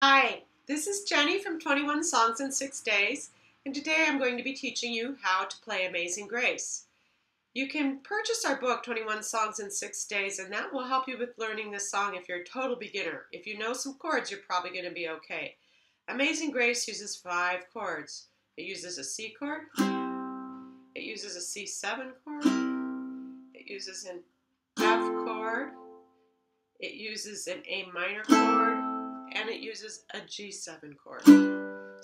Hi, this is Jenny from 21 Songs in 6 Days, and today I'm going to be teaching you how to play Amazing Grace. You can purchase our book, 21 Songs in 6 Days, and that will help you with learning this song if you're a total beginner. If you know some chords, you're probably going to be okay. Amazing Grace uses 5 chords. It uses a C chord, it uses a C7 chord, it uses an F chord, it uses an A minor chord, and it uses a G7 chord.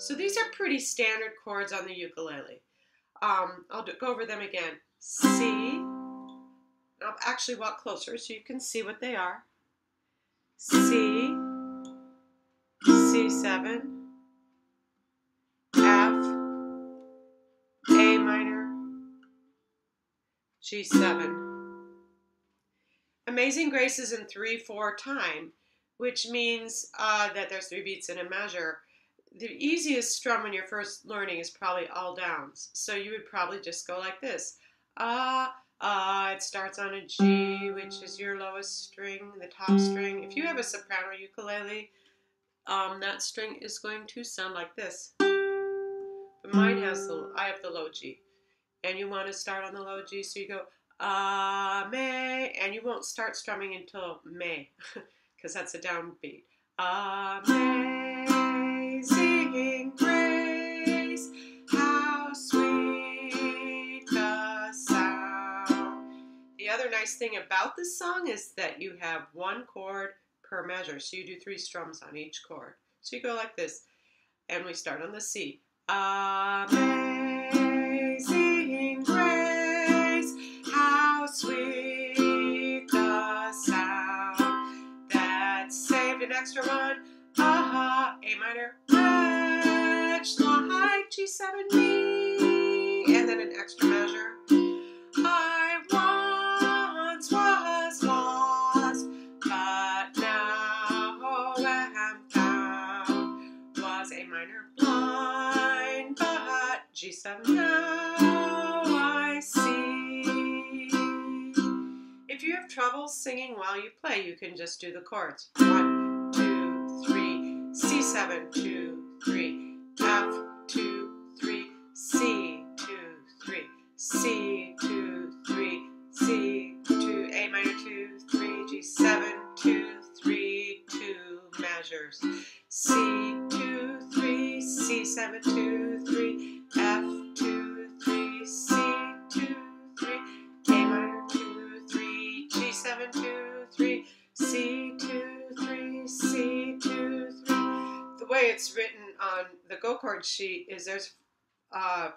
So these are pretty standard chords on the ukulele. I'll go over them again. C, I'll actually walk closer so you can see what they are. C, C7, F, A minor, G7. Amazing Grace is in 3/4 time, which means that there's 3 beats in a measure. The easiest strum when you're first learning is probably all downs. So you would probably just go like this. It starts on a G, which is your lowest string, the top string. If you have a soprano ukulele, that string is going to sound like this. But mine has I have the low G. And you want to start on the low G, so you go May, and you won't start strumming until May, because that's a downbeat. Amazing grace, how sweet the sound. The other nice thing about this song is that you have 1 chord per measure, so you do 3 strums on each chord. So you go like this, and we start on the C. Amazing grace, how sweet the sound that saved an extra 1. A minor, H, like G7, B, and then an extra measure. I once was lost, but now am found. Was A minor, blind, but G7 now I see. If you have trouble singing while you play, you can just do the chords. 1, 2, 3, C7, 2, 3, F, 2, 3, C, 2, 3, C, 2, 3, C, 2, A minor, 2, 3, G7, 2, 3, 2 measures. C, 2, 3, C7, 2, 3, F, 2, 3, C, 2, 3, A minor, 2, 3, G7, 2, 3, C, 2, 3, C, 2, 3. The way it's written on the go chord sheet is there's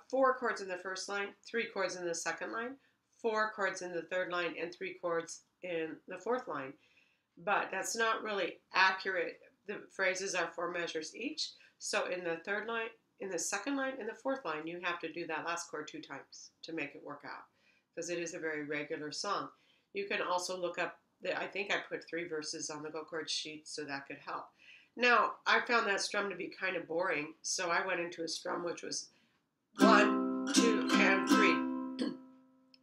4 chords in the first line, 3 chords in the second line, 4 chords in the third line, and 3 chords in the fourth line. But that's not really accurate. The phrases are 4 measures each. So in the third line, in the second line, and the fourth line, you have to do that last chord 2 times to make it work out, because it is a very regular song. You can also look up, I think I put 3 verses on the go chord sheet, so that could help. Now, I found that strum to be kind of boring, so I went into a strum which was 1, 2, and 3.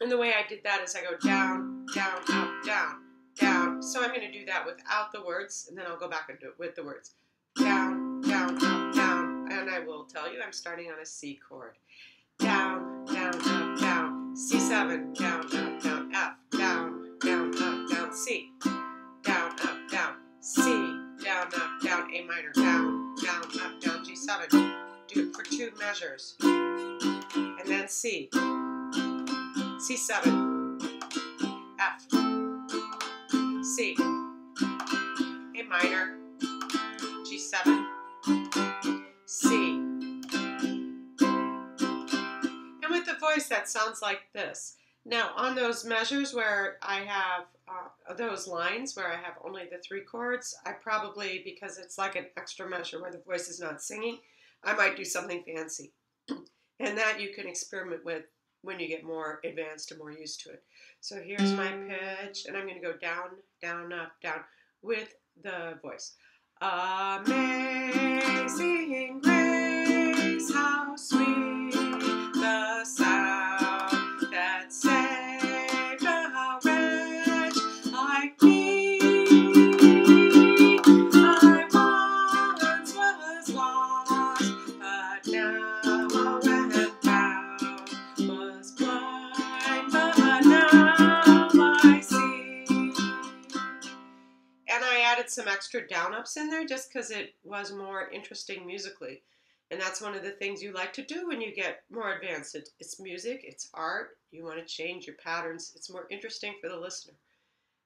And the way I did that is I go down, down, up, down, down. So I'm going to do that without the words, and then I'll go back and do it with the words. Down, down, up, down. And I will tell you I'm starting on a C chord. Down, down, up, down. C7, down, up, down. F, down, down, up, down. C, down, up, down. C, down, up, down. A minor, down, down, up, down. G7. Do it for 2 measures. And then C. C7, F, C, A minor, G7, C. And with the voice, that sounds like this. Now, on those measures where I have those lines where I have only the 3 chords, I probably, because it's like an extra measure where the voice is not singing, I might do something fancy. And that you can experiment with when you get more advanced and more used to it. So here's my pitch, and I'm going to go down, down, up, down with the voice. Amazing grace, how sweet the sound that saved a wretch like me. I once some extra down-ups in there just because it was more interesting musically. And that's one of the things you like to do when you get more advanced. It's music, it's art, you want to change your patterns. It's more interesting for the listener.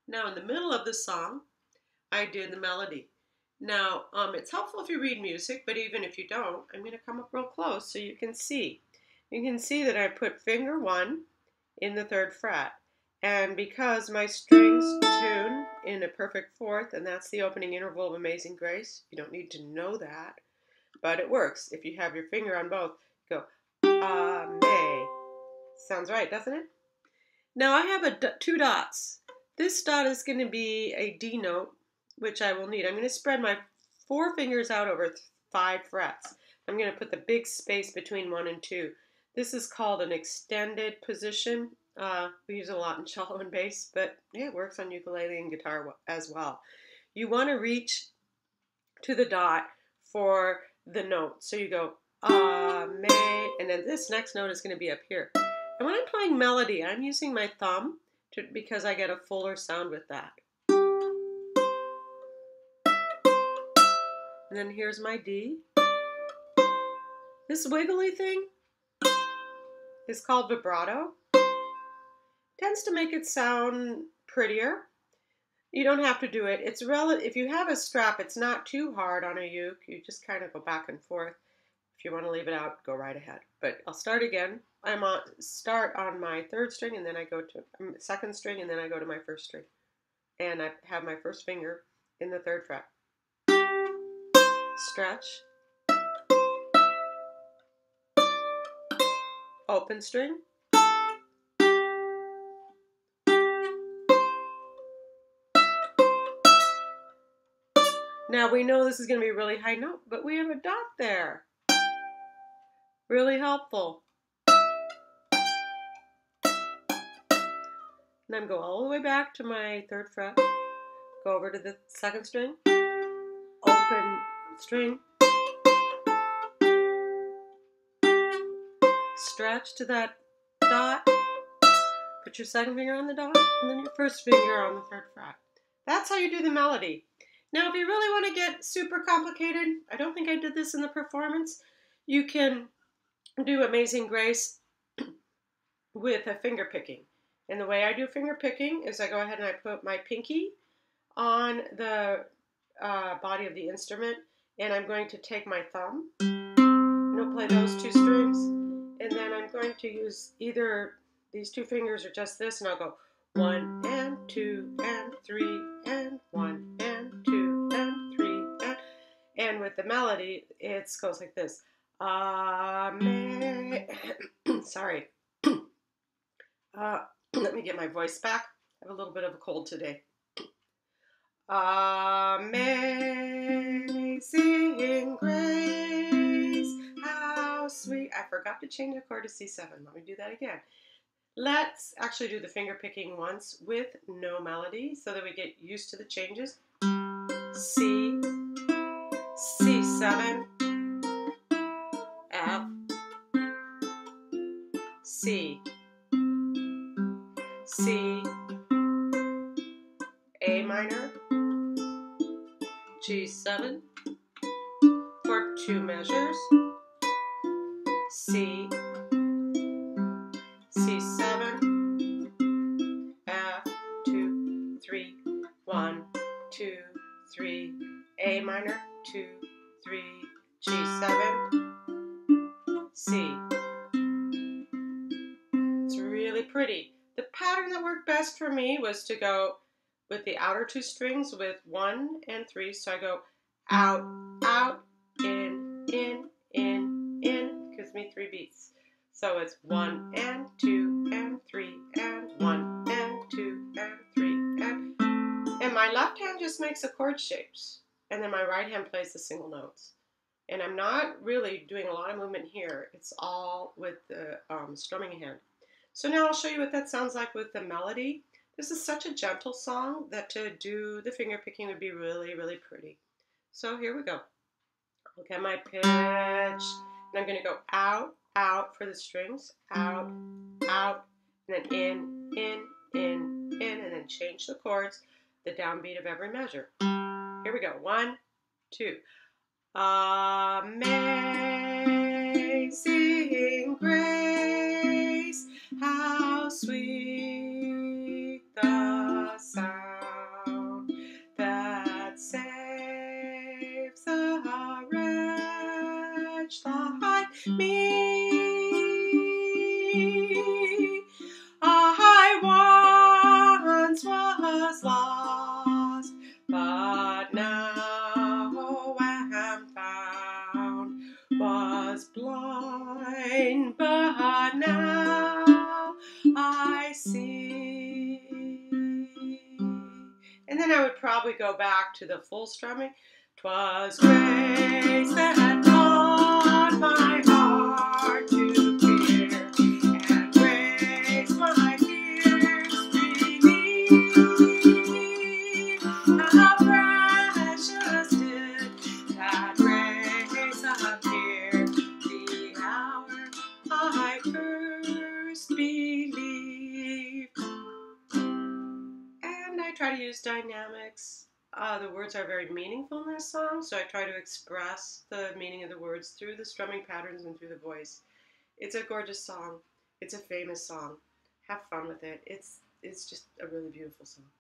Now, in the middle of the song, I did the melody. Now, it's helpful if you read music, but even if you don't, I'm going to come up real close so you can see. You can see that I put finger 1 in the 3rd fret. And because my strings tune in a perfect fourth, and that's the opening interval of Amazing Grace, you don't need to know that, but it works. If you have your finger on both, go, may. Sounds right, doesn't it? Now I have 2 dots. This dot is going to be a D note, which I will need. I'm going to spread my 4 fingers out over 5 frets. I'm going to put the big space between 1 and 2. This is called an extended position. We use it a lot in cello and bass, but yeah, it works on ukulele and guitar as well. You want to reach to the dot for the note. So you go, may, and then this next note is going to be up here. And when I'm playing melody, I'm using my thumb because I get a fuller sound with that. And then here's my D. This wiggly thing is called vibrato. Tends to make it sound prettier. You don't have to do it. It's if you have a strap, it's not too hard on a uke. You just kind of go back and forth. If you want to leave it out, go right ahead. But I'll start again. Start on my 3rd string, and then I go to 2nd string, and then I go to my 1st string. And I have my 1st finger in the 3rd fret. Stretch. Open string. Now we know this is going to be a really high note, but we have a dot there. Really helpful. And then go all the way back to my 3rd fret. Go over to the 2nd string. Open string. Stretch to that dot. Put your 2nd finger on the dot, and then your 1st finger on the 3rd fret. That's how you do the melody. Now, if you really want to get super complicated, I don't think I did this in the performance, you can do Amazing Grace with a finger picking. And the way I do finger picking is I go ahead and I put my pinky on the body of the instrument, and I'm going to take my thumb, and I'll play those 2 strings, and then I'm going to use either these 2 fingers or just this, and I'll go 1 and 2 and 3 and 1 and 2 and 3 and with the melody it goes like this. Sorry. Let me get my voice back. I have a little bit of a cold today. Amazing grace, how sweet. I forgot to change the chord to C7. Let me do that again. Let's actually do the finger picking once with no melody so that we get used to the changes. C, C7, F, C, C, A minor, G7 for 2 measures, C, C7, F, 2, 3, 1, 2, 3, A minor, 2, 3, G7, C. It's really pretty. The pattern that worked best for me was to go with the outer 2 strings with 1 and 3. So I go out, out, in, gives me 3 beats. So it's 1 and 2 and 3 and 1 and 2 and 3 and my left hand just makes the chord shapes, and then my right hand plays the single notes. And I'm not really doing a lot of movement here. It's all with the strumming hand. So now I'll show you what that sounds like with the melody. This is such a gentle song that to do the finger picking would be really, really pretty. So here we go. Look at my pitch. And I'm going to go out, out for the strings. Out, out, and then in, and then change the chords, the downbeat of every measure. Here we go. 1, 2. Amazing grace, how sweet the sound that saves a wretch like me. I once was lost, but now am found. Was blind, but now I see. And then I would probably go back to the full strumming. 'Twas grace that taught my heart to fear, and grace my fears relieved. How precious did that grace appear the hour I first believed. And I try to use dynamics. The words are very meaningful in this song, so I try to express the meaning of the words through the strumming patterns and through the voice. It's a gorgeous song. It's a famous song. Have fun with it. It's just a really beautiful song.